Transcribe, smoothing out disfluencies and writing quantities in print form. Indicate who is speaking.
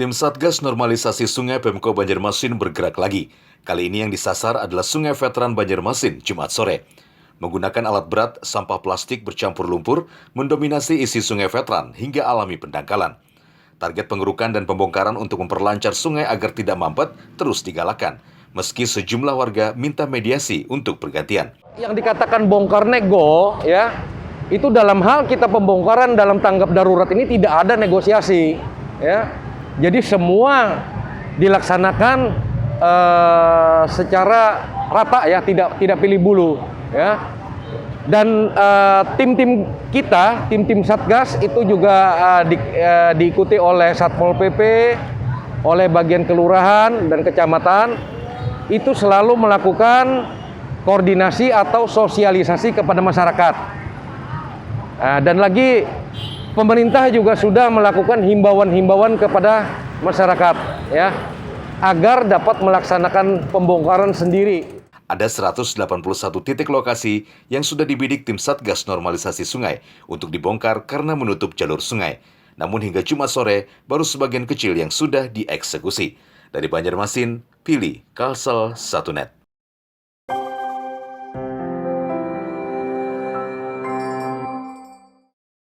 Speaker 1: Tim Satgas Normalisasi Sungai Pemko Banjarmasin bergerak lagi. Kali ini yang disasar adalah Sungai Veteran Banjarmasin, Jumat sore. Menggunakan alat berat, sampah plastik bercampur lumpur mendominasi isi Sungai Veteran hingga alami pendangkalan. Target pengerukan dan pembongkaran untuk memperlancar sungai agar tidak mampet terus digalakan, meski sejumlah warga minta mediasi untuk pergantian.
Speaker 2: Yang dikatakan bongkar nego, ya, itu dalam hal kita pembongkaran dalam tanggap darurat ini tidak ada negosiasi, ya. Jadi semua dilaksanakan secara rata, ya, tidak pilih bulu, ya. Dan tim-tim kita, tim-tim Satgas itu juga diikuti oleh Satpol PP, oleh bagian kelurahan dan kecamatan, itu selalu melakukan koordinasi atau sosialisasi kepada masyarakat. Dan lagi pemerintah juga sudah melakukan himbauan-himbauan kepada masyarakat, ya, agar dapat melaksanakan pembongkaran sendiri.
Speaker 1: Ada 181 titik lokasi yang sudah dibidik tim Satgas Normalisasi Sungai untuk dibongkar karena menutup jalur sungai. Namun hingga Jumat sore, baru sebagian kecil yang sudah dieksekusi. Dari Banjarmasin, Pilih, Kalsel 1net.